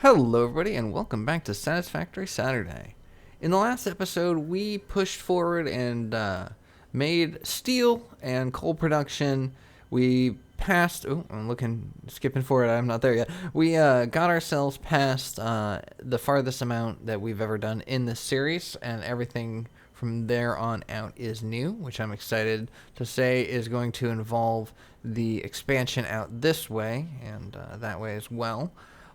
Hello, everybody, and welcome back to Satisfactory Saturday. In the last episode, we pushed forward and made steel and coal production. We passed. Oh, skipping forward. I'm not there yet. We got ourselves past the farthest amount that we've ever done in this series, and everything from there on out is new, which I'm excited to say is going to involve the expansion out this way and that way as well.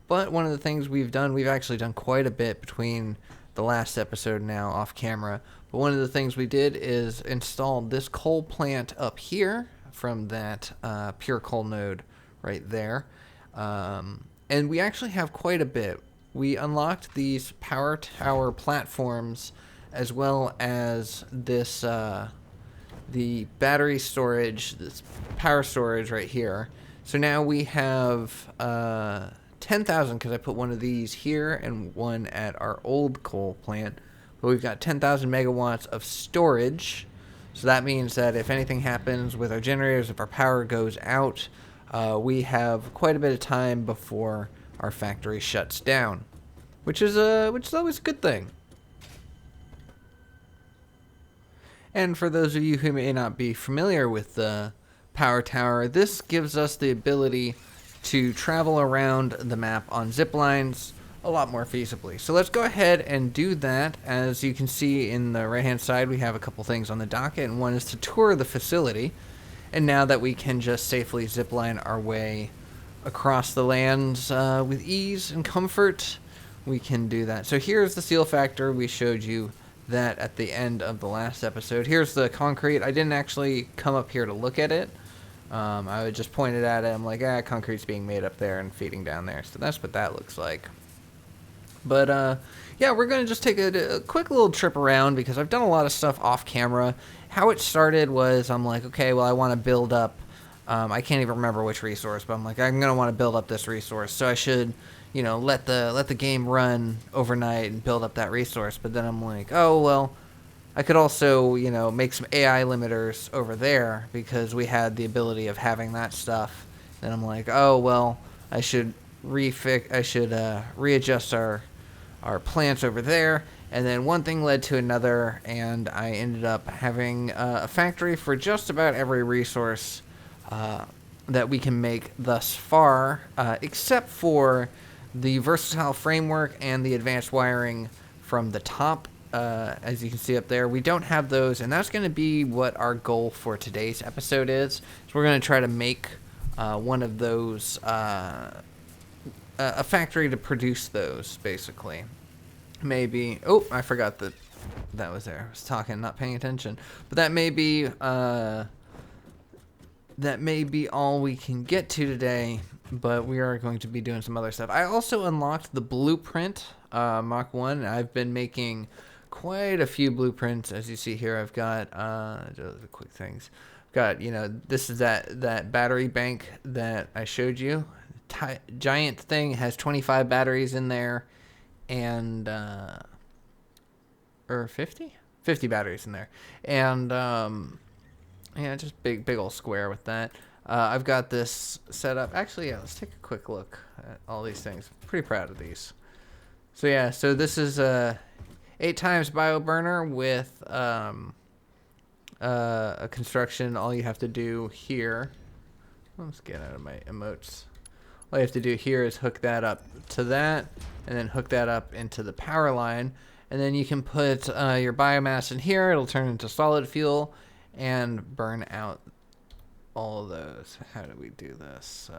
But one of the things we've actually done quite a bit between the last episode now off camera. But one of the things we did is install this coal plant up here from that pure coal node right there. And we actually have quite a bit. We unlocked these power tower platforms as well as this the battery storage, this power storage right here. So now we have 10,000 because I put one of these here and one at our old coal plant. But we've got 10,000 megawatts of storage. So that means that if anything happens with our generators, if our power goes out, we have quite a bit of time before our factory shuts down, which is always a good thing. And for those of you who may not be familiar with the power tower, this gives us the ability to travel around the map on zip lines a lot more feasibly. So let's go ahead and do that. As you can see in the right hand side, we have a couple things on the docket, and one is to tour the facility. And now that we can just safely zip line our way across the lands with ease and comfort, we can do that. So here's the steel factor. We showed you that at the end of the last episode. Here's the concrete. I didn't actually come up here to look at it. I would just point it at it. I'm like, concrete's being made up there and feeding down there. So that's what that looks like. But, yeah, we're going to just take a quick little trip around because I've done a lot of stuff off camera. How it started was I'm like, okay, well, I want to build up. I can't even remember which resource, but I'm like, I'm going to want to build up this resource. So I should, let the game run overnight and build up that resource. But then I'm like, oh, well, I could also, make some AI limiters over there because we had the ability of having that stuff. Then I'm like, oh, well, I should readjust our plants over there. And then one thing led to another, and I ended up having a factory for just about every resource that we can make thus far, except for the versatile framework and the advanced wiring from the top. As you can see up there, we don't have those, and that's going to be what our goal for today's episode is. So we're going to try to make one of those, a factory to produce those, basically. Maybe, oh, I forgot that was there. I was talking, not paying attention. But that may be all we can get to today, but we are going to be doing some other stuff. I also unlocked the blueprint, Mach 1. I've been making quite a few blueprints. As you see here, I've got just quick things. I've got, this is that battery bank that I showed you. Giant thing, has 25 batteries in there, and or 50 batteries in there, and yeah, just big old square with that. I've got this set up. Actually, yeah, let's take a quick look at all these things. Pretty proud of these. So yeah, so this is a 8 times bioburner with a construction. All you have to do here, let's get out of my emotes. All you have to do here is hook that up to that, and then hook that up into the power line, and then you can put your biomass in here. It'll turn into solid fuel and burn out all of those. How do we do this?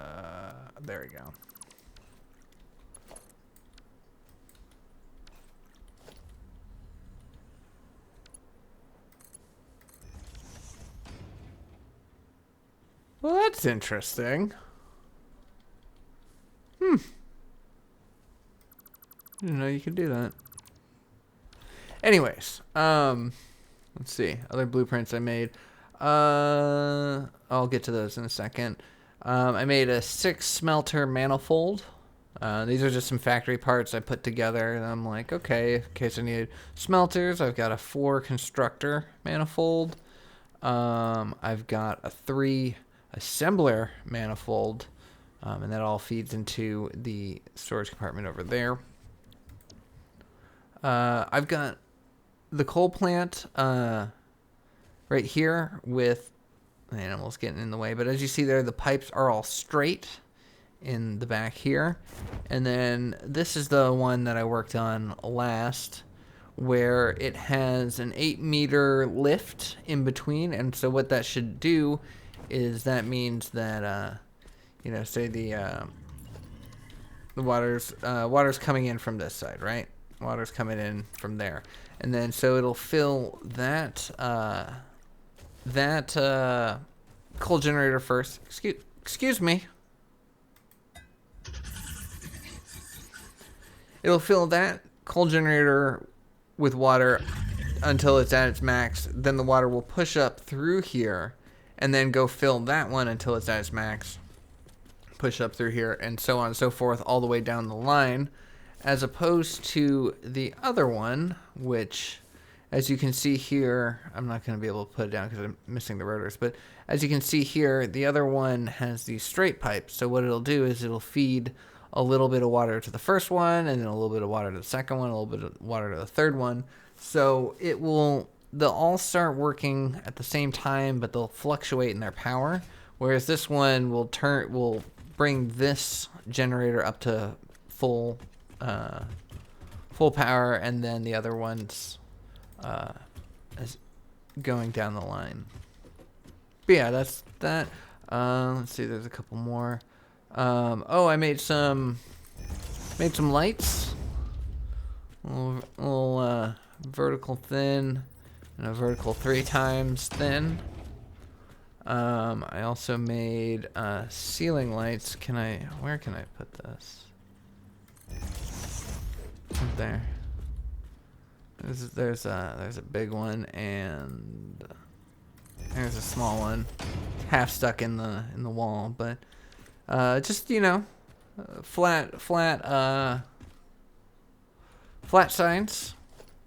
There we go. Well, that's interesting. Didn't know you could do that. Anyways, let's see. Other blueprints I made. I'll get to those in a second. I made a 6 smelter manifold. These are just some factory parts I put together, and I'm like, okay, in case I need smelters, I've got a 4 constructor manifold. I've got a 3 assembler manifold. And that all feeds into the storage compartment over there. I've got the coal plant right here with animals getting in the way. But as you see there, the pipes are all straight in the back here. And then this is the one that I worked on last, where it has an 8-meter lift in between. And so what that should do is that means that, say the water's coming in from this side, right? Water's coming in from there. And then so it'll fill that coal generator first. Excuse me. It'll fill that coal generator with water until it's at its max. Then the water will push up through here and then go fill that one until it's at its max. Push up through here and so on and so forth all the way down the line, as opposed to the other one, which, as you can see here, I'm not going to be able to put it down because I'm missing the rotors, but as you can see here, the other one has these straight pipes. So what it'll do is it'll feed a little bit of water to the first one, and then a little bit of water to the second one, a little bit of water to the third one. So they'll all start working at the same time, but they'll fluctuate in their power. Whereas this one will bring this generator up to full power, and then the other one's is going down the line. But yeah, that's that. Let's see, there's a couple more. I made some lights. A little vertical thin and a vertical 3 times thin. I also made ceiling lights. Where can I put this? Up there. There's a big one, and there's a small one, half stuck in the wall, but just flat signs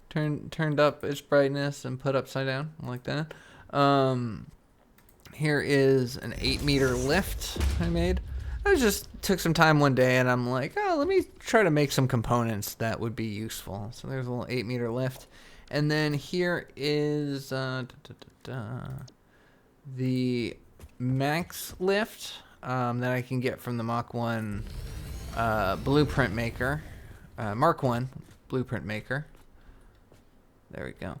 turned up its brightness and put upside down like that. Here is an 8-meter lift I made. I just took some time one day and I'm like, let me try to make some components that would be useful. So there's a little 8-meter lift. And then here is the max lift that I can get from the Mach 1 blueprint maker. Mark 1 blueprint maker. There we go.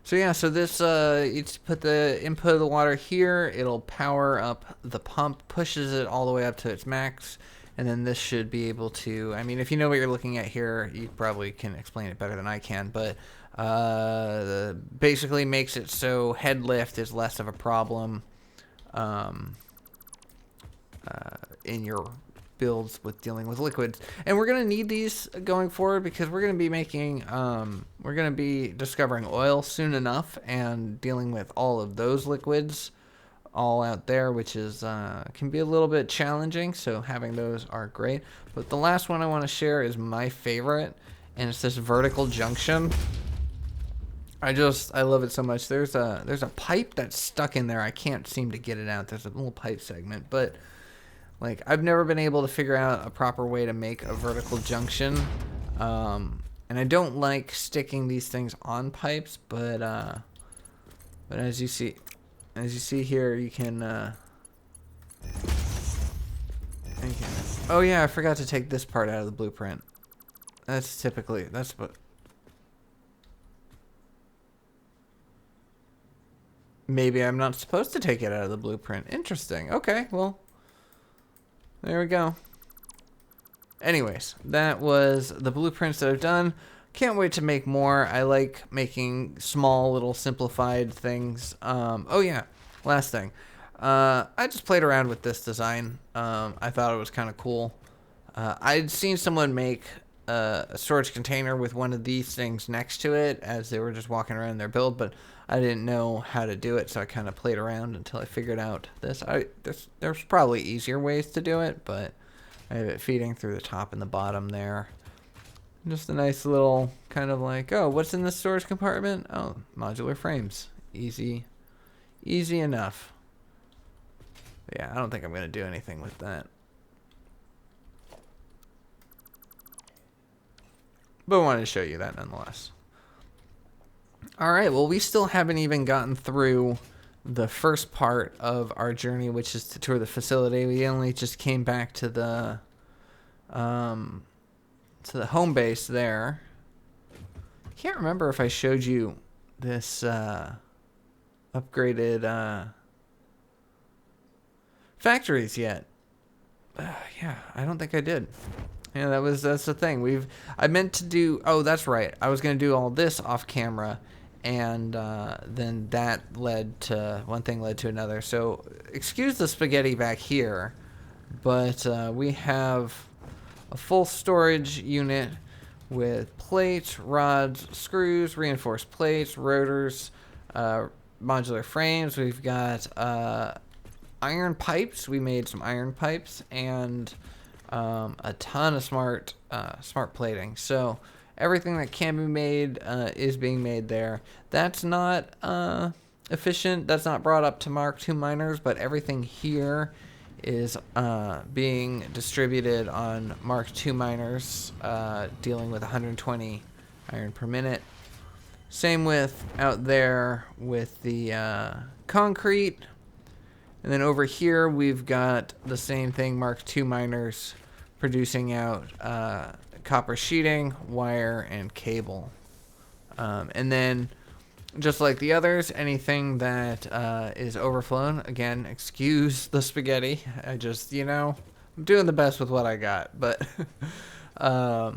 So yeah, so this, you just put the input of the water here, it'll power up the pump, pushes it all the way up to its max, and then this should be able to, I mean, if you know what you're looking at here, you probably can explain it better than I can, but basically makes it so head lift is less of a problem in your builds with dealing with liquids. And we're going to need these going forward because we're going to be discovering oil soon enough and dealing with all of those liquids all out there, which is can be a little bit challenging, so having those are great. But the last one I want to share is my favorite, and it's this vertical junction. I love it so much. There's a pipe that's stuck in there. I can't seem to get it out. There's a little pipe segment, but like, I've never been able to figure out a proper way to make a vertical junction. And I don't like sticking these things on pipes, but as you see here, you can, oh yeah, I forgot to take this part out of the blueprint. That's what, maybe I'm not supposed to take it out of the blueprint. Interesting. Okay, well, there we go. Anyways, that was the blueprints that I've done. Can't wait to make more. I like making small, little simplified things. Oh yeah, last thing. I just played around with this design. I thought it was kind of cool. I'd seen someone make a storage container with one of these things next to it as they were just walking around their build, but I didn't know how to do it, so I kind of played around until I figured out this. There's probably easier ways to do it, but I have it feeding through the top and the bottom there. Just a nice little kind of like, oh, what's in the storage compartment? Oh, modular frames. Easy enough. But yeah, I don't think I'm going to do anything with that. But I wanted to show you that nonetheless. All right, well, we still haven't even gotten through the first part of our journey, which is to tour the facility. We only just came back to the home base there. Can't remember if I showed you this upgraded factories yet. Yeah, I don't think I did. Yeah, that's the thing. I meant to do. Oh, that's right. I was gonna do all this off camera, and then that led to one thing led to another. So excuse the spaghetti back here, but we have a full storage unit with plates, rods, screws, reinforced plates, rotors, modular frames. We've got iron pipes. We made some iron pipes and a ton of smart plating. So everything that can be made is being made there. That's not efficient. That's not brought up to Mark II miners, but everything here is being distributed on Mark II miners, dealing with 120 iron per minute. Same with out there with the concrete. And then over here, we've got the same thing, Mark II miners producing out copper sheeting, wire, and cable. And then, just like the others, anything that is overflown, again, excuse the spaghetti. I just, I'm doing the best with what I got. But, oh,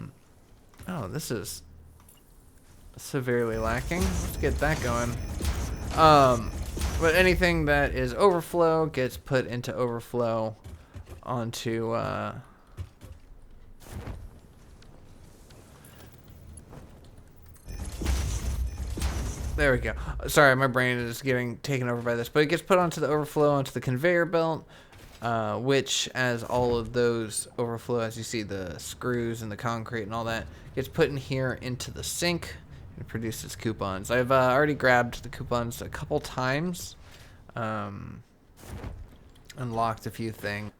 this is severely lacking. Let's get that going. But anything that is overflow gets put into overflow onto there we go. Sorry, my brain is getting taken over by this, but it gets put onto the overflow onto the conveyor belt, which, as all of those overflow, as you see the screws and the concrete and all that, gets put in here into the sink. It produces coupons. I've already grabbed the coupons a couple times, unlocked a few things.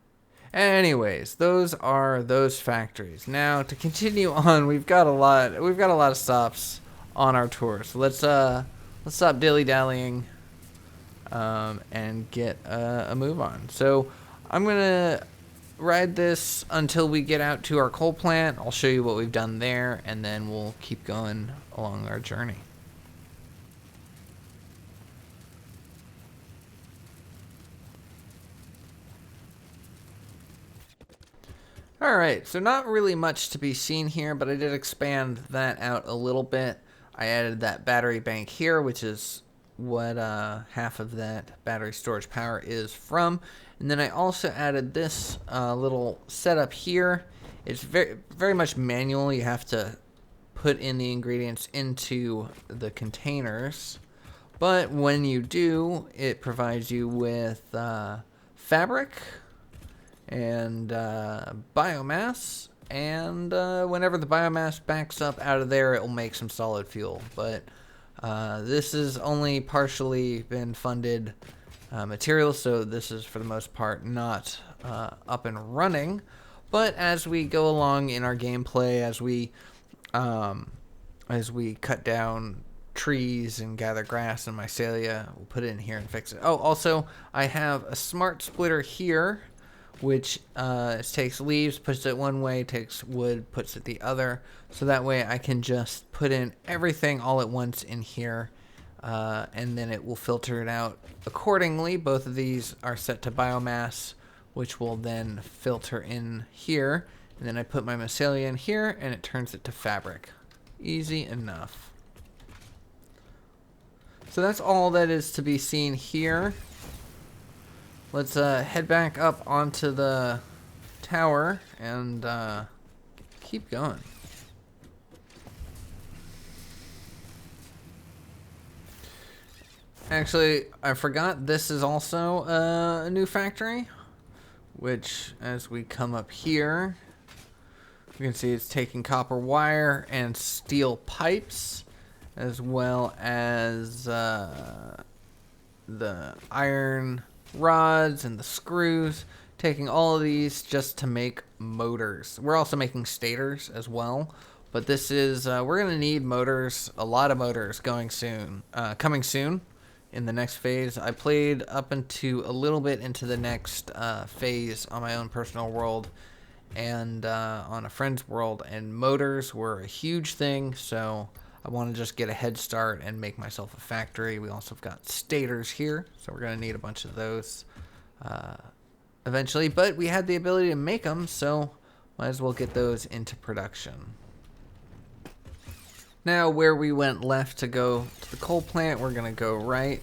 Anyways, those are those factories. Now to continue on, we've got a lot of stops on our tour. So let's stop dilly-dallying and get a move on. So I'm gonna ride this until we get out to our coal plant. I'll show you what we've done there, and then we'll keep going along our journey. Alright, so not really much to be seen here, but I did expand that out a little bit. I added that battery bank here, which is what half of that battery storage power is from. And then I also added this little setup here. It's very much manual. You have to put in the ingredients into the containers. But when you do, it provides you with fabric and biomass. And whenever the biomass backs up out of there, it will make some solid fuel. But this has only partially been funded material, so this is for the most part not up and running. But as we go along in our gameplay, as we cut down trees and gather grass and mycelia, we'll put it in here and fix it. Oh, also I have a smart splitter here, which takes leaves, puts it one way, takes wood, puts it the other. So that way I can just put in everything all at once in here, and then it will filter it out accordingly. Both of these are set to biomass, which will then filter in here. And then I put my mycelia in here, and it turns it to fabric. Easy enough. So that's all that is to be seen here. Let's head back up onto the tower and keep going. Actually, I forgot this is also a new factory, which as we come up here, you can see it's taking copper wire and steel pipes, as well as the iron rods and the screws, taking all of these just to make motors. We're also making stators as well, But this is, we're going to need motors, a lot of motors coming soon in the next phase. I played up into a little bit into the next phase on my own personal world and on a friend's world, and motors were a huge thing, so I want to just get a head start and make myself a factory. We also have got stators here, so we're going to need a bunch of those eventually, but we had the ability to make them, so might as well get those into production. Now, where we went left to go to the coal plant, we're going to go right.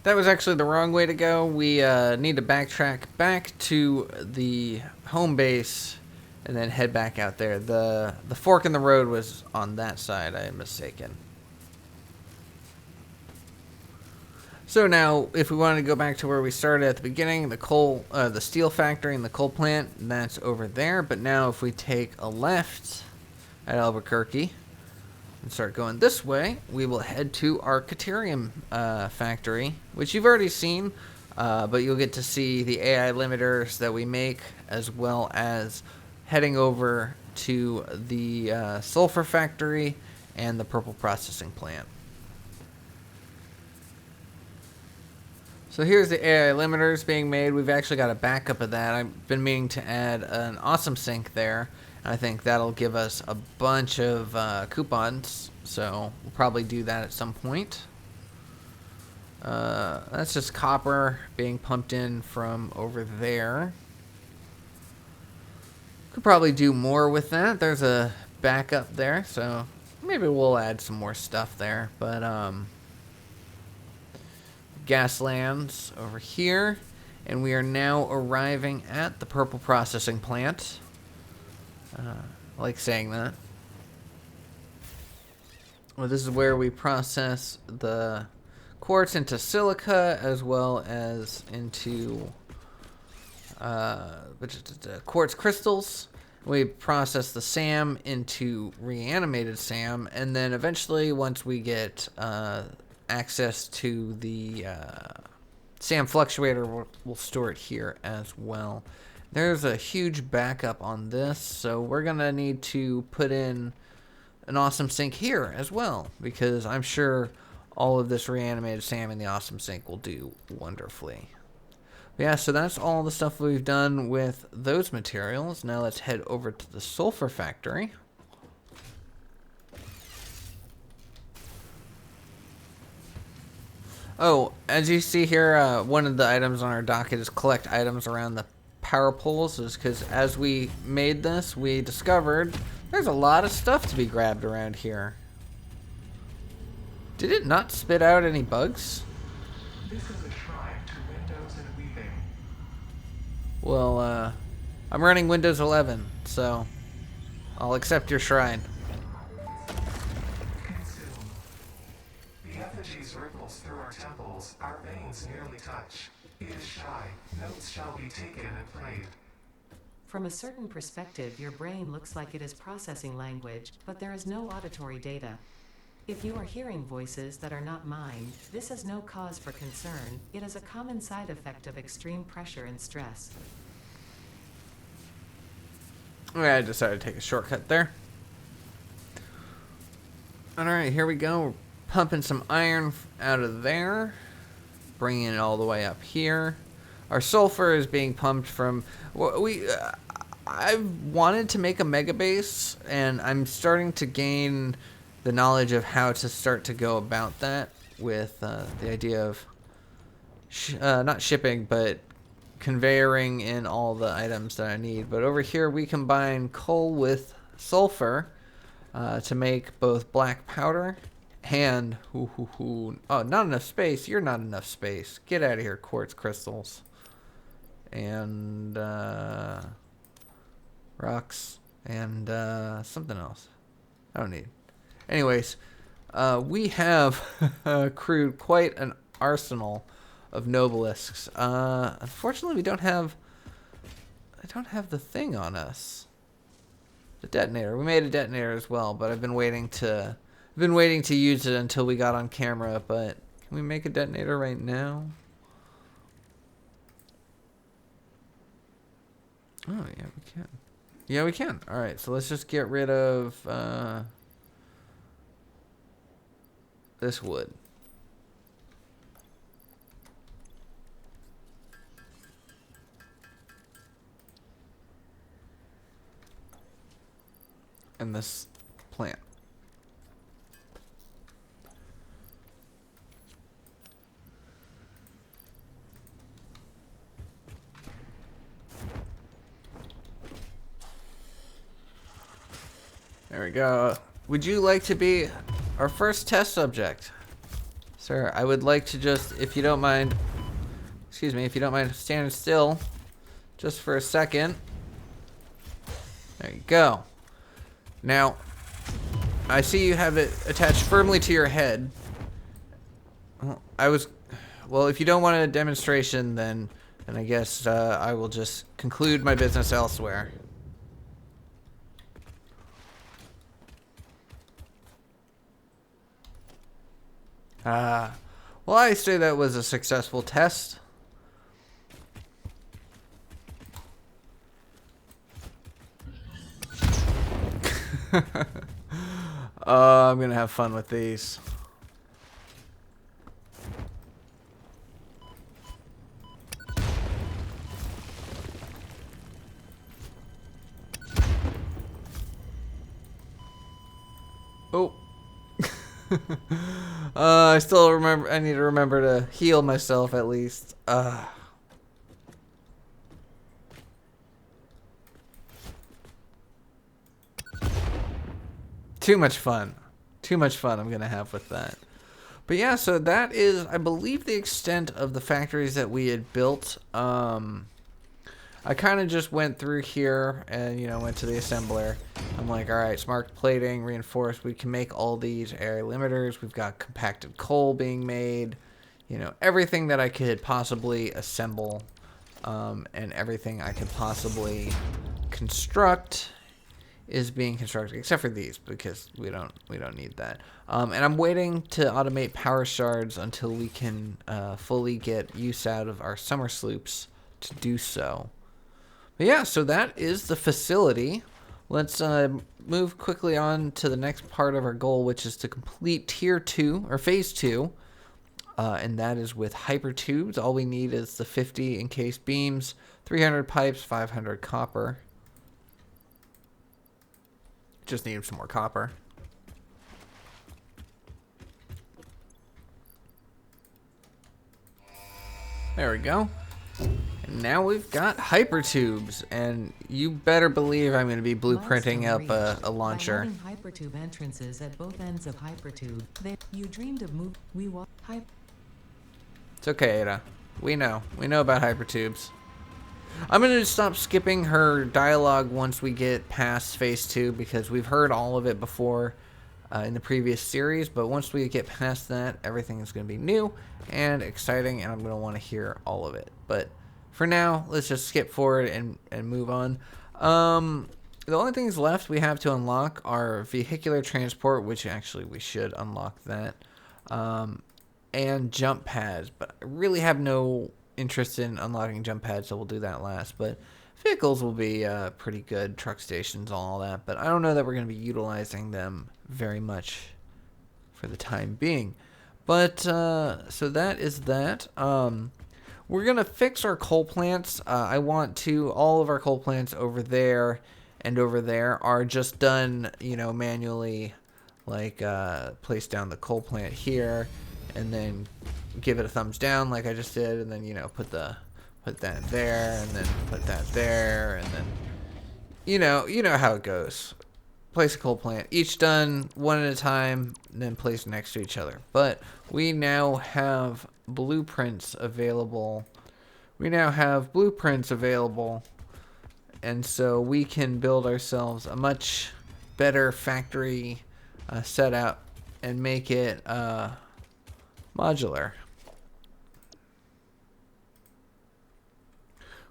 That was actually the wrong way to go. We need to backtrack back to the home base and then head back out there. The fork in the road was on that side. I am mistaken. So now, if we wanted to go back to where we started at the beginning, the steel factory and the coal plant, that's over there. But now if we take a left at Albuquerque and start going this way, we will head to our Caterium factory, which you've already seen, but you'll get to see the AI limiters that we make, as well as heading over to the sulfur factory and the purple processing plant. So here's the AI limiters being made. We've actually got a backup of that. I've been meaning to add an awesome sink there. I think that'll give us a bunch of coupons, so we'll probably do that at some point. That's just copper being pumped in from over there. Could probably do more with that. There's a backup there, so maybe we'll add some more stuff there. But gas lands over here, and we are now arriving at the purple processing plant. I like saying that. Well, this is where we process the quartz into silica, as well as into quartz crystals. We process the SAM into reanimated SAM, and then eventually, once we get access to the SAM fluctuator, we'll store it here as well. There's a huge backup on this, so we're going to need to put in an awesome sink here as well, because I'm sure all of this reanimated SAM in the awesome sink will do wonderfully. But yeah, so that's all the stuff we've done with those materials. Now let's head over to the sulfur factory. Oh, as you see here, one of the items on our docket is collect items around the power poles, is because as we made this, we discovered there's a lot of stuff to be grabbed around here. Did it not spit out any bugs? This is a shrine to Windows and weaving. Well, I'm running Windows 11, so I'll accept your shrine. Consume. The effigies ripples through our temples, our veins nearly touch. It is shy, notes shall be taken and played. From a certain perspective, your brain looks like it is processing language, but there is no auditory data. If you are hearing voices that are not mine, this is no cause for concern. It is a common side effect of extreme pressure and stress. I decided to take a shortcut there. Alright, here we go. We're pumping some iron out of there. Bringing it all the way up here. Our sulfur is being pumped from... I've wanted to make a mega base, and I'm starting to gain the knowledge of how to start to go about that with the idea of not shipping, but conveying in all the items that I need. But over here we combine coal with sulfur to make both black powder and oh, not enough space. You're not enough space. Get out of here, quartz crystals. And rocks and something else I don't need. Anyways, we have accrued quite an arsenal of nobelisks. Unfortunately, I don't have the thing on us. The detonator. We made a detonator as well, but I've been waiting to use it until we got on camera. But can we make a detonator right now? Oh yeah, we can. Yeah, we can. All right, so let's just get rid of this wood. And this plant. There we go. Would you like to be our first test subject? Sir, I would like to just, if you don't mind, excuse me, if you don't mind standing still just for a second. There you go. Now, I see you have it attached firmly to your head. Well, if you don't want a demonstration, then I guess I will just conclude my business elsewhere. Well, I say that was a successful test. I'm gonna have fun with these. Oh. I still remember. I need to remember to heal myself at least. Too much fun. Too much fun I'm gonna have with that. But yeah, so that is, I believe, the extent of the factories that we had built. I kind of just went through here and, you know, went to the assembler. I'm like, all right, smart plating, reinforced. We can make all these area limiters. We've got compacted coal being made. You know, everything that I could possibly assemble, and everything I could possibly construct is being constructed, except for these, because we don't need that. And I'm waiting to automate power shards until we can fully get use out of our summer sloops to do so. But yeah, so that is the facility. Let's move quickly on to the next part of our goal, which is to complete Tier 2, or Phase 2. And that is with hyper tubes. All we need is the 50 encased beams, 300 pipes, 500 copper. Just need some more copper. There we go. And now we've got hypertubes, and you better believe I'm going to be blueprinting up a launcher. By having hypertube entrances at both ends of hypertube, you dreamed of move. We walk. It's okay, Ada. We know about hypertubes. I'm going to stop skipping her dialogue once we get past Phase 2, because we've heard all of it before in the previous series, but once we get past that, everything is going to be new and exciting, and I'm going to want to hear all of it. But for now, let's just skip forward and move on. The only things left we have to unlock are vehicular transport, which actually we should unlock that, and jump pads, but I really have no interest in unlocking jump pads, so we'll do that last. But vehicles will be pretty good, truck stations, all that, but I don't know that we're going to be utilizing them very much for the time being. But so that is that. We're going to fix our coal plants. I want to, all of our coal plants over there and over there are just done, you know, manually, like place down the coal plant here and then give it a thumbs down like I just did, and then, you know, put that there, and then put that there, and then you know how it goes. Place a coal plant, each done one at a time, then placed next to each other. But we now have blueprints available. And so we can build ourselves a much better factory setup and make it modular.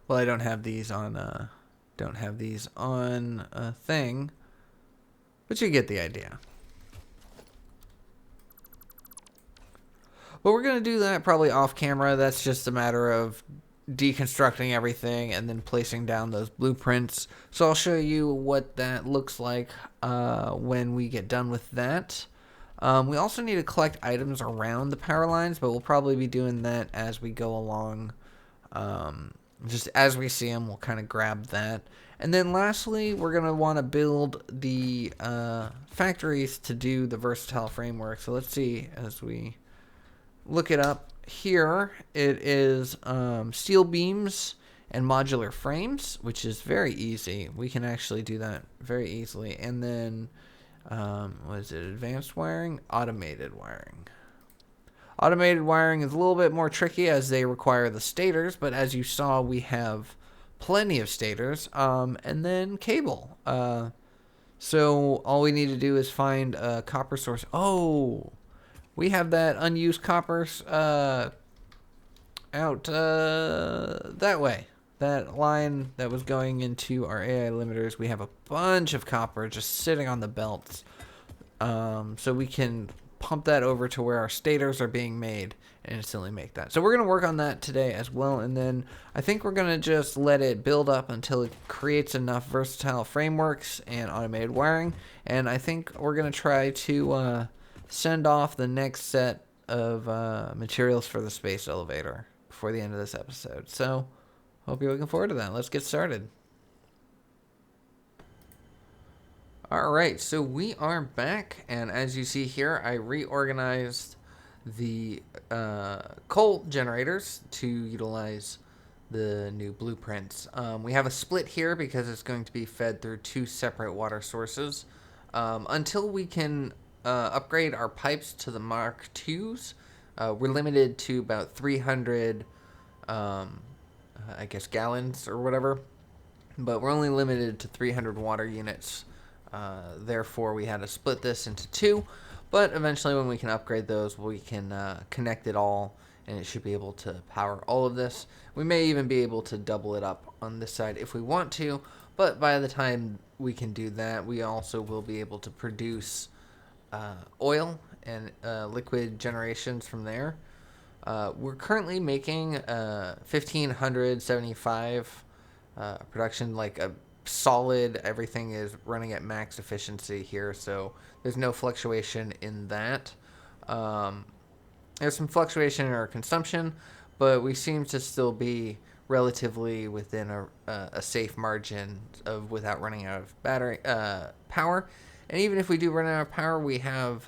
Well, I don't have these on a thing, but you get the idea. But we're gonna do that probably off camera. That's just a matter of deconstructing everything and then placing down those blueprints. So I'll show you what that looks like when we get done with that. We also need to collect items around the power lines, but we'll probably be doing that as we go along. Just as we see them, we'll kind of grab that. And then lastly, we're going to want to build the factories to do the versatile framework. So let's see as we look it up. Here it is steel beams and modular frames, which is very easy. We can actually do that very easily. And then, what is it? Advanced wiring? Automated wiring. Automated wiring is a little bit more tricky as they require the stators, but as you saw, we have plenty of stators. And then cable. So all we need to do is find a copper source. Oh, we have that unused copper out that way. That line that was going into our AI limiters, we have a bunch of copper just sitting on the belts. So we can pump that over to where our stators are being made and instantly make that. So we're going to work on that today as well. And then I think we're going to just let it build up until it creates enough versatile frameworks and automated wiring. And I think we're going to try to send off the next set of materials for the space elevator before the end of this episode. So hope you're looking forward to that. Let's get started. Alright, so we are back, and as you see here, I reorganized the coal generators to utilize the new blueprints. We have a split here because it's going to be fed through two separate water sources. Until we can upgrade our pipes to the Mark IIs, we're limited to about 300, I guess, gallons or whatever, but we're only limited to 300 water units. Therefore, we had to split this into two, but eventually when we can upgrade those, we can connect it all, and it should be able to power all of this. We may even be able to double it up on this side if we want to, but by the time we can do that, we also will be able to produce oil and liquid generations from there. We're currently making 1,575 production, like a solid. Everything is running at max efficiency here, so there's no fluctuation in that. There's some fluctuation in our consumption, but we seem to still be relatively within a safe margin of without running out of battery power. And even if we do run out of power, we have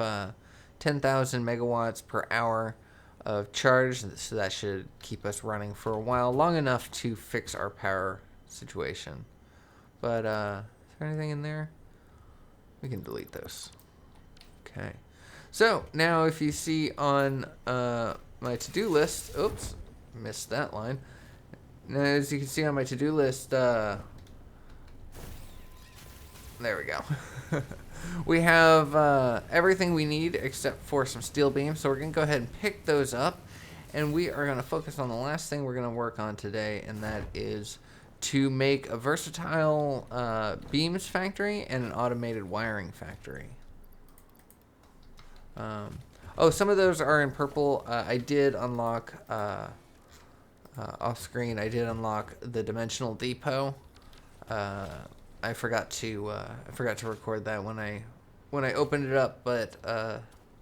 10,000 megawatts per hour of charge, so that should keep us running for a while, long enough to fix our power situation. But, is there anything in there? We can delete those. Okay. So, now if you see on my to-do list... Oops, missed that line. Now, as you can see on my to-do list, there we go. We have everything we need except for some steel beams. So we're going to go ahead and pick those up. And we are going to focus on the last thing we're going to work on today, and that is to make a versatile beams factory and an automated wiring factory. Oh, some of those are in purple. I did unlock off screen. I did unlock the dimensional depot. I forgot to record that when I opened it up, but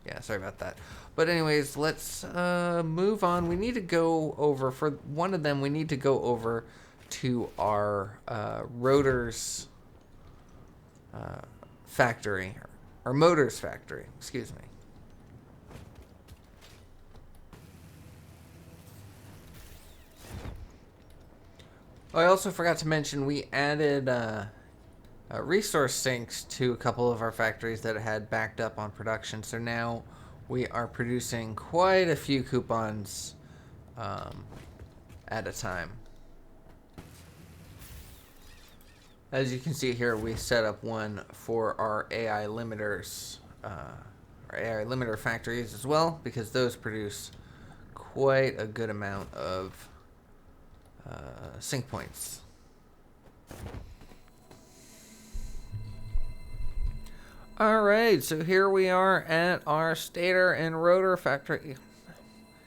yeah, sorry about that. But anyways, let's move on. We need to go over, for one of them, we need to go over to our rotors factory, or motors factory, excuse me. Oh, I also forgot to mention we added resource sinks to a couple of our factories that had backed up on production, so now we are producing quite a few coupons at a time. As you can see here, we set up one for our AI limiters, our AI limiter factories as well, because those produce quite a good amount of sync points. Alright, so here we are at our stator and rotor factory.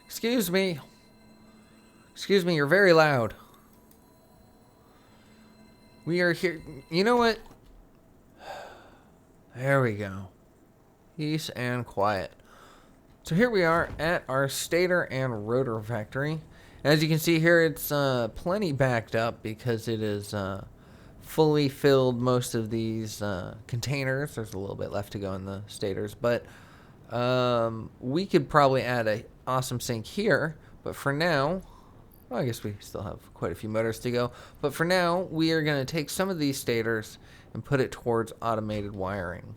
Excuse me. Excuse me, you're very loud. We are here. You know what? There we go. Peace and quiet. So here we are at our stator and rotor factory. As you can see here, it's plenty backed up because it is fully filled most of these containers. There's a little bit left to go in the stators, but we could probably add a awesome sink here. But for now, well, I guess we still have quite a few motors to go. But for now, we are going to take some of these stators and put it towards automated wiring.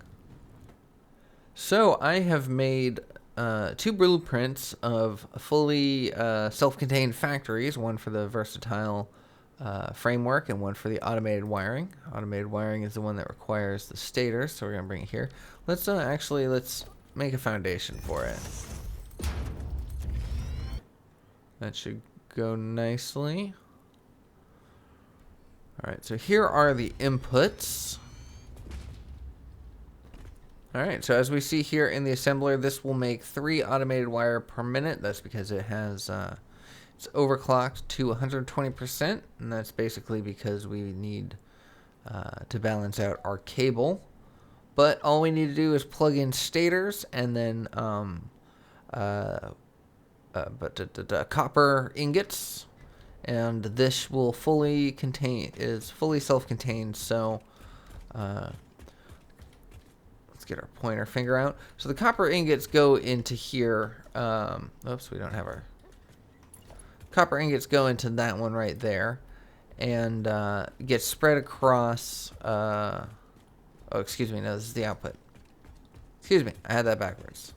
So I have made 2 blueprints of fully self-contained factories, one for the versatile framework and one for the automated wiring. Automated wiring is the one that requires the stators, so we're going to bring it here. Let's let's make a foundation for it. That should go nicely. Alright, so here are the inputs. Alright, so as we see here in the assembler, this will make 3 automated wire per minute. That's because it has it's overclocked to 120%, and that's basically because we need to balance out our cable. But all we need to do is plug in stators and then copper ingots, and this will fully self-contained. So let's get our pointer finger out. So the copper ingots go into here. Oops, we don't have our copper ingots go into that one right there, and get spread across. Oh, excuse me. No, this is the output. Excuse me, I had that backwards.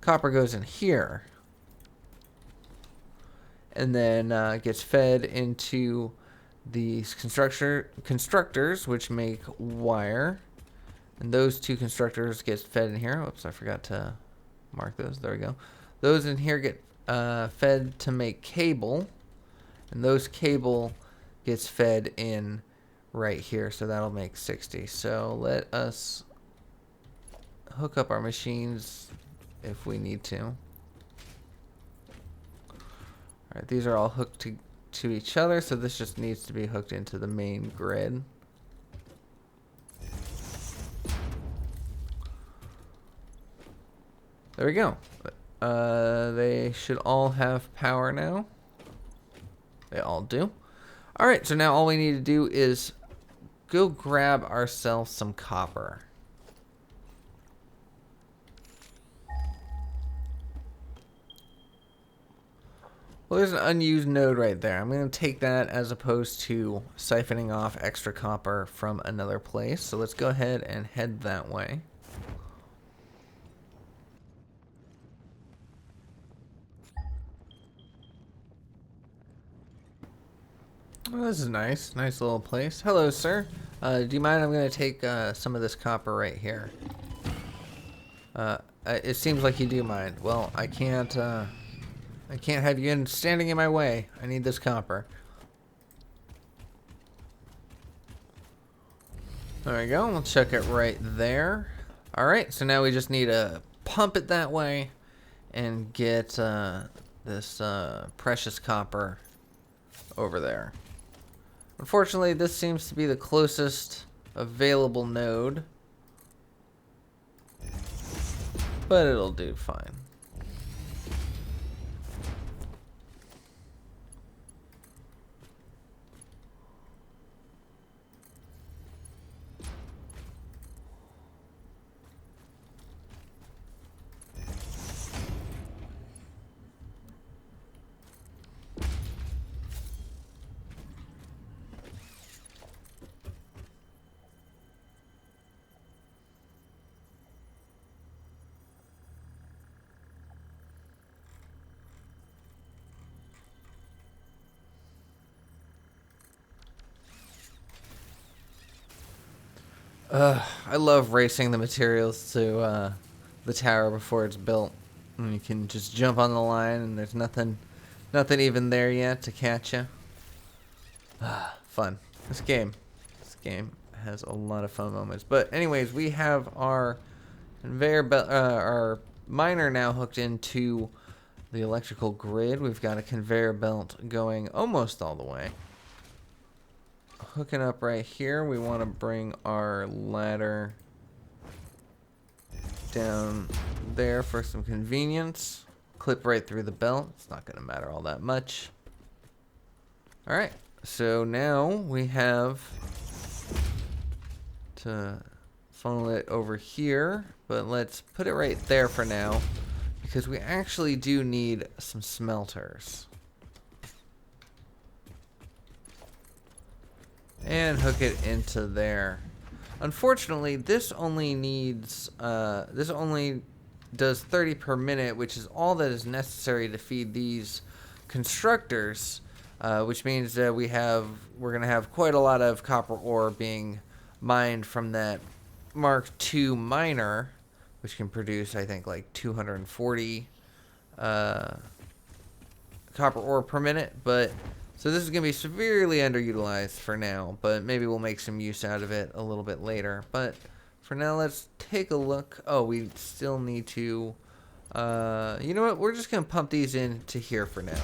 Copper goes in here, and then gets fed into these constructors, which make wire, and those 2 constructors get fed in here. Oops, I forgot to mark those. There we go. Those in here get fed to make cable, and those cable gets fed in right here, so that'll make 60. So let us hook up our machines if we need to. Alright, these are all hooked to each other, so this just needs to be hooked into the main grid. There we go. They should all have power now. They all do. Alright, so now all we need to do is go grab ourselves some copper. Well, there's an unused node right there. I'm going to take that as opposed to siphoning off extra copper from another place. So let's go ahead and head that way. Oh, this is nice. Nice little place. Hello, sir. Do you mind? I'm going to take some of this copper right here. It seems like you do mind. Well, I can't have you standing in my way. I need this copper. There we go. We'll chuck it right there. Alright, so now we just need to pump it that way and get this precious copper over there. Unfortunately, this seems to be the closest available node, but it'll do fine. I love racing the materials to the tower before it's built. And you can just jump on the line and there's nothing even there yet to catch you. Fun. This game has a lot of fun moments. But anyways, we have our conveyor belt, our miner now hooked into the electrical grid. We've got a conveyor belt going almost all the way. Hooking up right here. We want to bring our ladder down there for some convenience. Clip right through the belt. It's not going to matter all that much. Alright, so now we have to funnel it over here, but let's put it right there for now because we actually do need some smelters. And hook it into there. Unfortunately, this only needs, this only does 30 per minute, which is all that is necessary to feed these constructors, which means that we're going to have quite a lot of copper ore being mined from that Mark II miner, which can produce, I think, like 240 copper ore per minute. But so this is going to be severely underutilized for now, but maybe we'll make some use out of it a little bit later. But for now, let's take a look. Oh, we still need to, you know what? We're just going to pump these into here for now.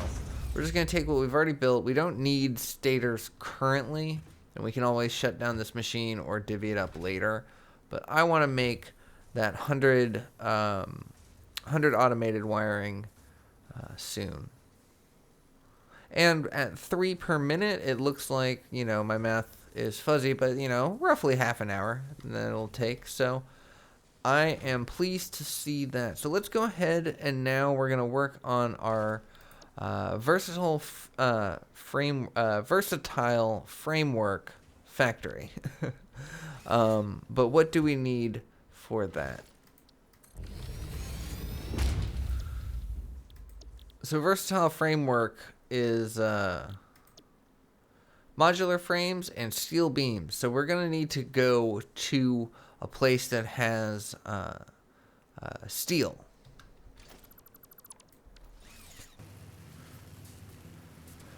We're just going to take what we've already built. We don't need stators currently, and we can always shut down this machine or divvy it up later. But I want to make that 100 automated wiring soon. And at 3 per minute, it looks like, you know, my math is fuzzy, but, you know, roughly half an hour that it'll take. So I am pleased to see that. So let's go ahead and now we're going to work on our versatile framework factory. But what do we need for that? So versatile framework is modular frames and steel beams. So we're going to need to go to a place that has steel.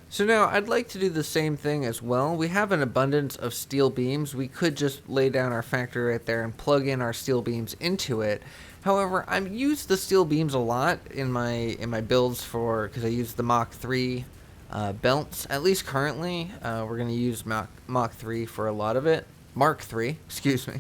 So now I'd like to do the same thing as well. We have an abundance of steel beams. We could just lay down our factory right there and plug in our steel beams into it. However, I've used the steel beams a lot in my builds because I use the Mach 3 belts. At least currently, we're going to use Mach 3 for a lot of it. Mark 3, excuse me.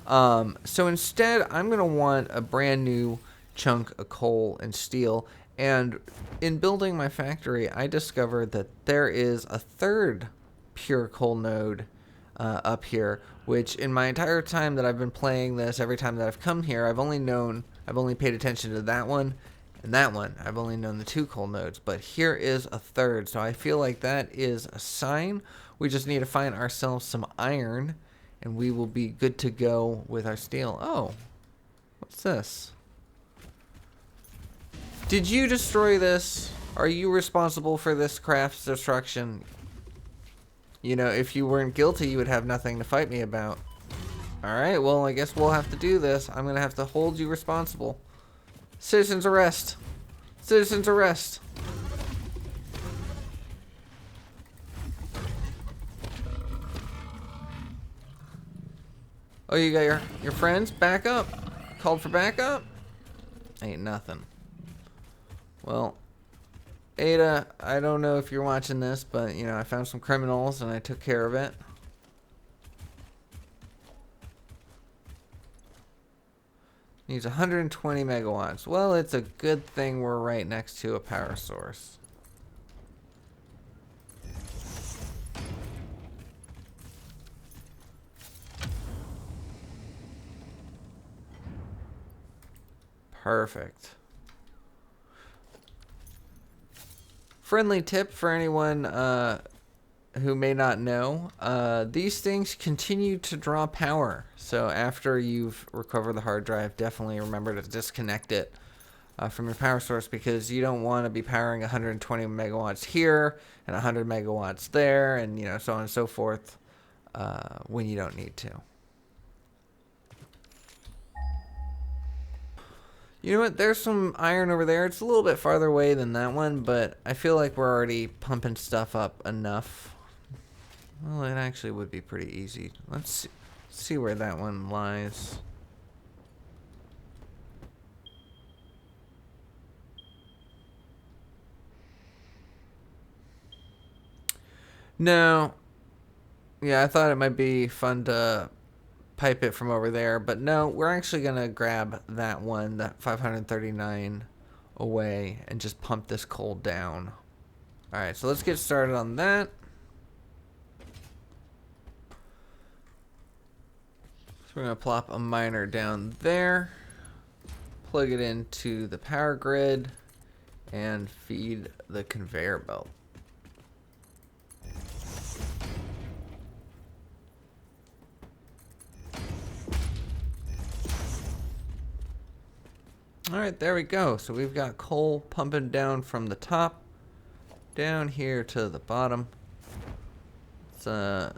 So instead, I'm going to want a brand new chunk of coal and steel. And in building my factory, I discovered that there is a third pure coal node up here, which in my entire time that I've been playing this, every time that I've come here, I've only paid attention to that one and that one. I've only known the 2 coal nodes, but here is a third. So I feel like that is a sign. We just need to find ourselves some iron, and we will be good to go with our steel. Oh, what's this? Did you destroy this? Are you responsible for this craft's destruction? You know, if you weren't guilty, you would have nothing to fight me about. Alright, well, I guess we'll have to do this. I'm going to have to hold you responsible. Citizens arrest. Citizens arrest. Oh, you got your friends? Back up. Called for backup? Ain't nothing. Well, Ada, I don't know if you're watching this, but, you know, I found some criminals and I took care of it. Needs 120 megawatts. Well, it's a good thing we're right next to a power source. Perfect. Friendly tip for anyone who may not know, these things continue to draw power. So after you've recovered the hard drive, definitely remember to disconnect it from your power source, because you don't want to be powering 120 megawatts here and 100 megawatts there, and, you know, so on and so forth, when you don't need to. You know what? There's some iron over there. It's a little bit farther away than that one, but I feel like we're already pumping stuff up enough. Well, it actually would be pretty easy. Let's see where that one lies. No. Yeah, I thought it might be fun to pipe it from over there, but no, we're actually going to grab that one, that 539 away, and just pump this coal down. Alright, so let's get started on that. So we're going to plop a miner down there, plug it into the power grid, and feed the conveyor belt. Alright, there we go. So we've got coal pumping down from the top down here to the bottom. Let's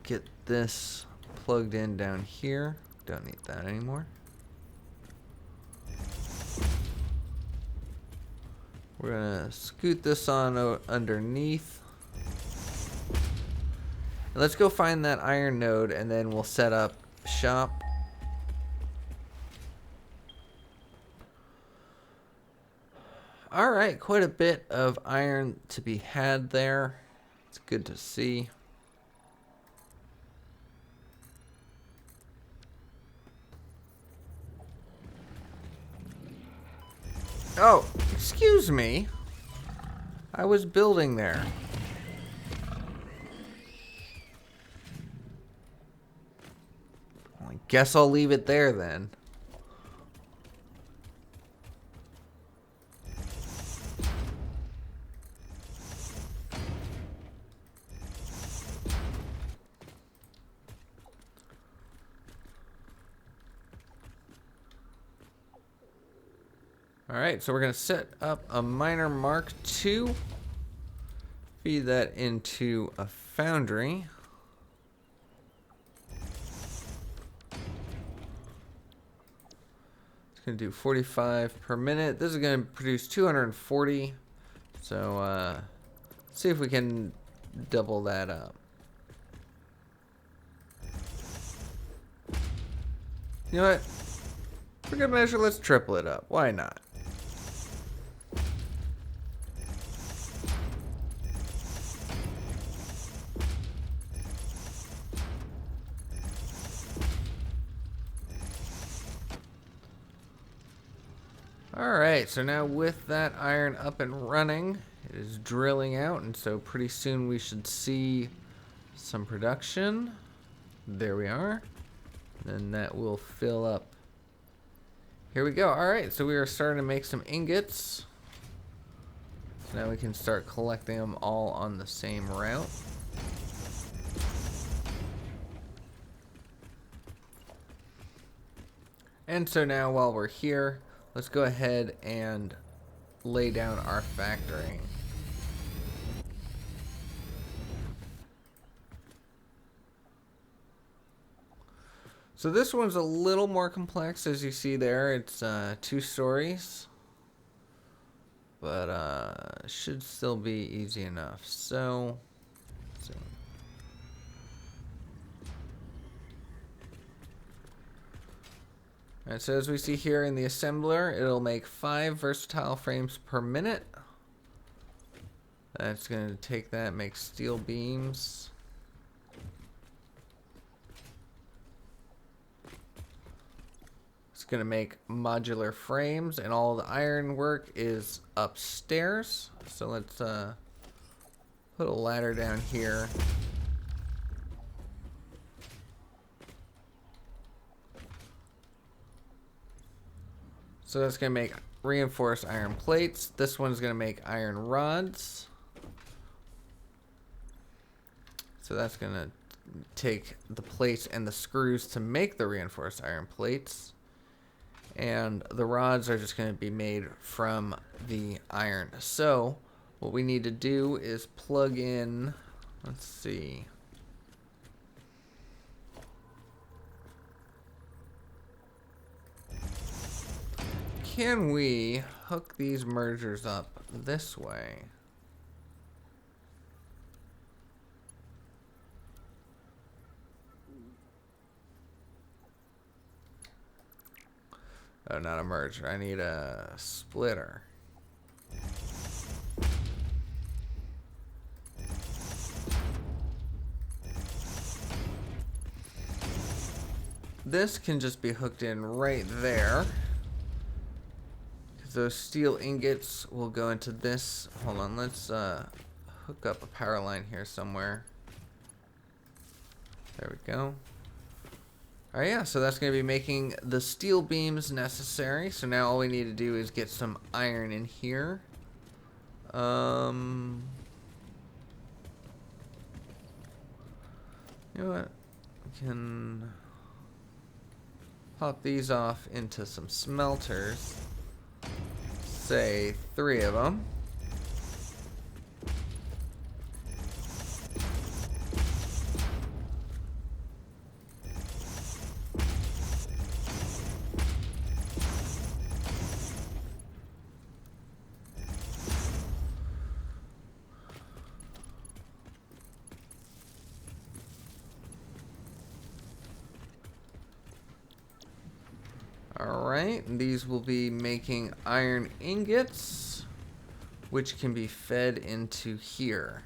get this plugged in down here. Don't need that anymore. We're gonna scoot this on underneath. And let's go find that iron node, and then we'll set up shop. Alright, quite a bit of iron to be had there. It's good to see. Oh, excuse me. I was building there. Well, I guess I'll leave it there then. Alright, so we're going to set up a miner Mark II. Feed that into a foundry. It's going to do 45 per minute. This is going to produce 240. So, let's see if we can double that up. You know what? For good measure, let's triple it up. Why not? Alright, so now with that iron up and running, it is drilling out, and so pretty soon we should see some production. There we are. Then that will fill up. Here we go. Alright, so we are starting to make some ingots. So now we can start collecting them all on the same route. And so now while we're here, let's go ahead and lay down our factory. So this one's a little more complex, as you see there. It's 2 stories, but should still be easy enough. So, let's see. Alright, so as we see here in the assembler, it'll make 5 versatile frames per minute. That's going to take that, make steel beams. It's going to make modular frames, and all the iron work is upstairs. So let's put a ladder down here. So that's going to make reinforced iron plates. This one's going to make iron rods. So that's going to take the plates and the screws to make the reinforced iron plates. And the rods are just going to be made from the iron. So what we need to do is plug in, let's see. Can we hook these mergers up this way? Oh, not a merger. I need a splitter. this can just be hooked in right there. Because those steel ingots will go into this. Hold on, let's hook up a power line here somewhere. There we go. Alright, yeah, so that's going to be making the steel beams necessary. So now all we need to do is get some iron in here. You know what? We can pop these off into some smelters. Say 3 of them. Alright, these will be making iron ingots, which can be fed into here.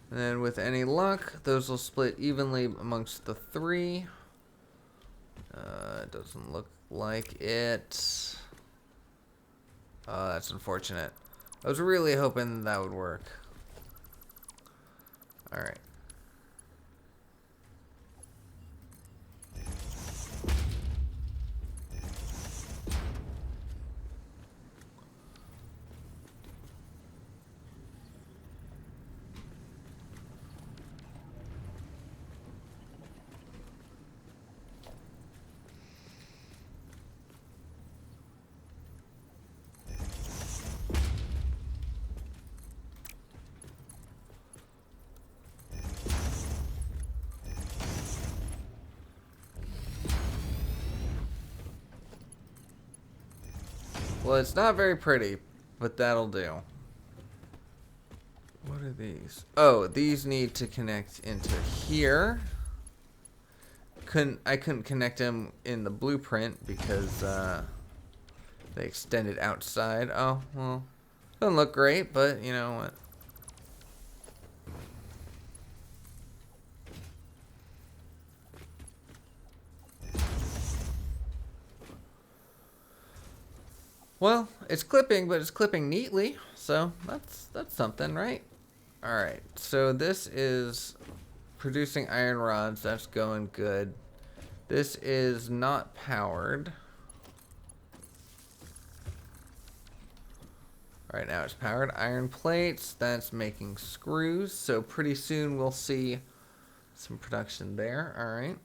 And then with any luck, those will split evenly amongst the 3. It doesn't look like it. Oh, that's unfortunate. I was really hoping that would work. Alright. Well, it's not very pretty, but that'll do. What are these? Oh, these need to connect into here. I couldn't connect them in the blueprint because they extended outside. Oh, well. Doesn't look great, but you know what? Well, it's clipping, but it's clipping neatly, so that's something, right? Alright, so this is producing iron rods. That's going good. This is not powered. Right now it's powered. Iron plates, that's making screws, so pretty soon we'll see some production there. Alright.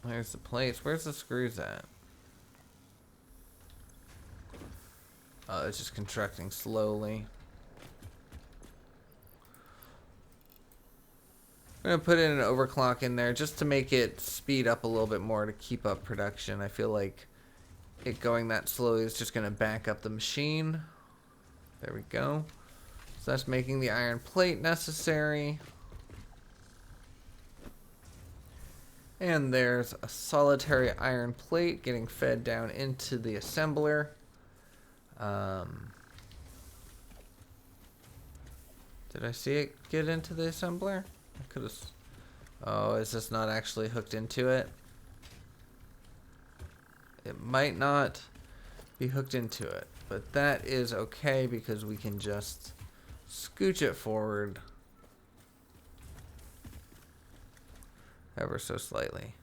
There's the plates. Where's the screws at? Oh, it's just constructing slowly. I'm gonna put in an overclock in there just to make it speed up a little bit more to keep up production. I feel like it going that slowly is just gonna back up the machine. There we go. So that's making the iron plate necessary. And there's a solitary iron plate getting fed down into the assembler. Did I see it get into the assembler? I could have. Oh, is this not actually hooked into it? It might not be hooked into it, but that is okay because we can just scooch it forward ever so slightly.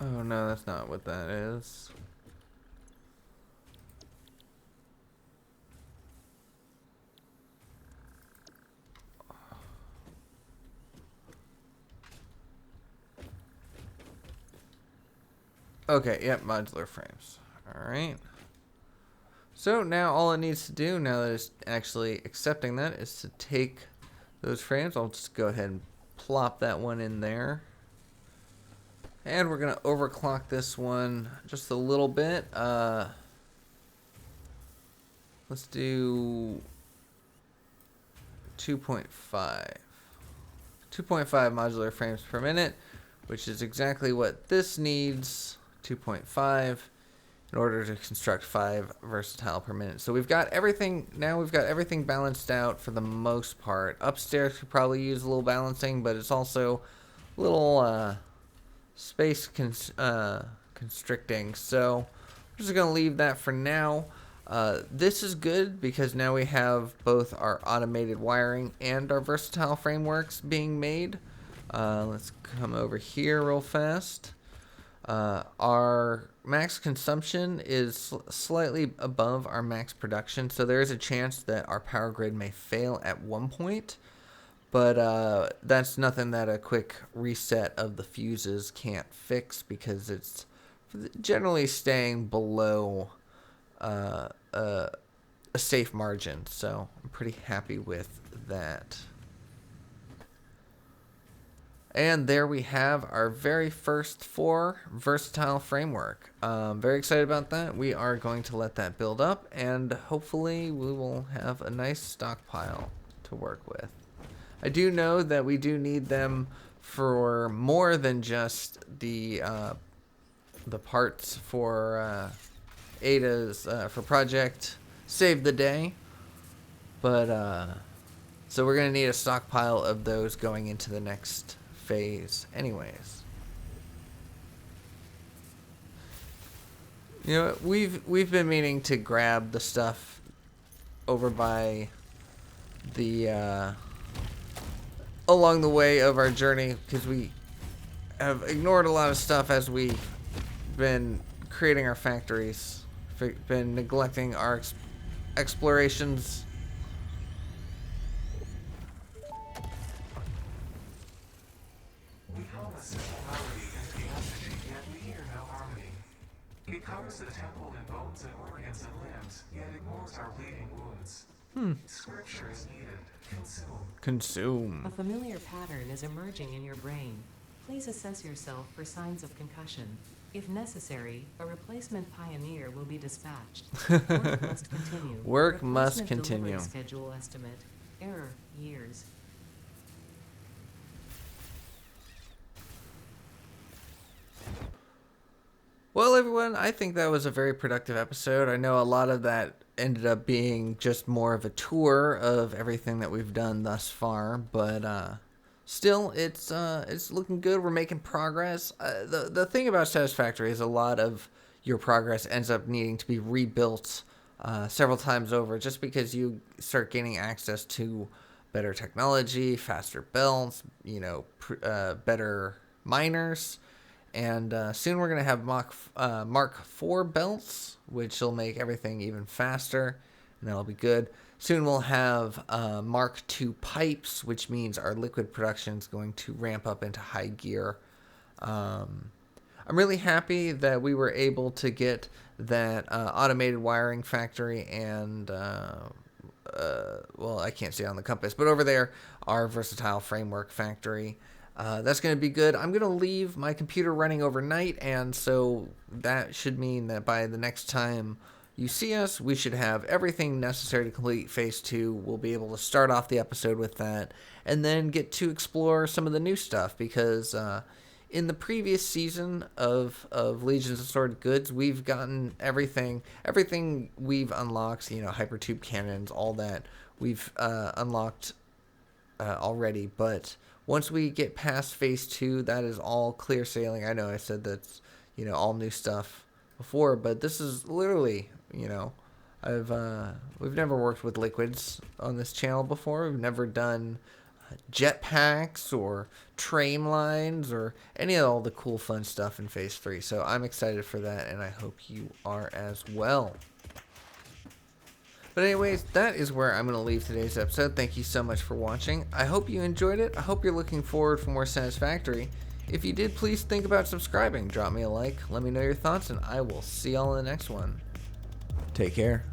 Oh no, that's not what that is. Okay, yep, modular frames. Alright. So now all it needs to do, now that it's actually accepting that, is to take those frames. I'll just go ahead and plop that one in there. And we're going to overclock this one just a little bit. Let's do 2.5. 2.5 modular frames per minute, which is exactly what this needs, 2.5, in order to construct 5 versatile per minute. So we've got everything, now we've got everything balanced out for the most part. Upstairs could probably use a little balancing, but it's also a little space constricting. So I'm just going to leave that for now. This is good because now we have both our automated wiring and our versatile frameworks being made. Let's come over here real fast. Our max consumption is slightly above our max production, so there is a chance that our power grid may fail at one point. But that's nothing that a quick reset of the fuses can't fix, because it's generally staying below a safe margin. So I'm pretty happy with that. And there we have our very first 4 versatile framework. Very excited about that. We are going to let that build up, and hopefully we will have a nice stockpile to work with. I do know that we do need them for more than just the parts for Ada's for Project Save the Day, but so we're gonna need a stockpile of those going into the next phase, anyways. You know, we've been meaning to grab the stuff over by the along the way of our journey, because we have ignored a lot of stuff as we've been creating our factories, been neglecting our explorations. We hum a simple melody into the effigy, yet we hear no harmony. It covers the temple in bones and organs and limbs, yet ignores our bleeding wounds. Scripture is needed. Consume. A familiar pattern is emerging in your brain. Please assess yourself for signs of concussion. If necessary, a replacement pioneer will be dispatched. Work must continue. Work must Replacement continue. delivery schedule estimate. Error, years. Well, everyone, I think that was a very productive episode. I know a lot of that ended up being just more of a tour of everything that we've done thus far, but still, it's looking good. We're making progress. The thing about Satisfactory is a lot of your progress ends up needing to be rebuilt several times over, just because you start gaining access to better technology, faster belts, better miners. And soon we're going to have Mark IV belts, which will make everything even faster, and that'll be good. Soon we'll have Mark II pipes, which means our liquid production is going to ramp up into high gear. I'm really happy that we were able to get that automated wiring factory and, well, I can't see it on the compass, but over there, our versatile framework factory. That's going to be good. I'm going to leave my computer running overnight, and so that should mean that by the next time you see us, we should have everything necessary to complete Phase 2. We'll be able to start off the episode with that, and then get to explore some of the new stuff, because in the previous season of Legions of Assorted Goods, we've gotten everything we've unlocked, hypertube cannons, all that, we've unlocked already, but once we get past Phase 2, that is all clear sailing. I know I said that's, all new stuff before, but this is literally, we've never worked with liquids on this channel before. We've never done jetpacks or train lines or any of all the cool fun stuff in Phase 3. So I'm excited for that, and I hope you are as well. But anyways, that is where I'm going to leave today's episode. Thank you so much for watching. I hope you enjoyed it. I hope you're looking forward for more Satisfactory. If you did, please think about subscribing. Drop me a like, let me know your thoughts, and I will see y'all in the next one. Take care.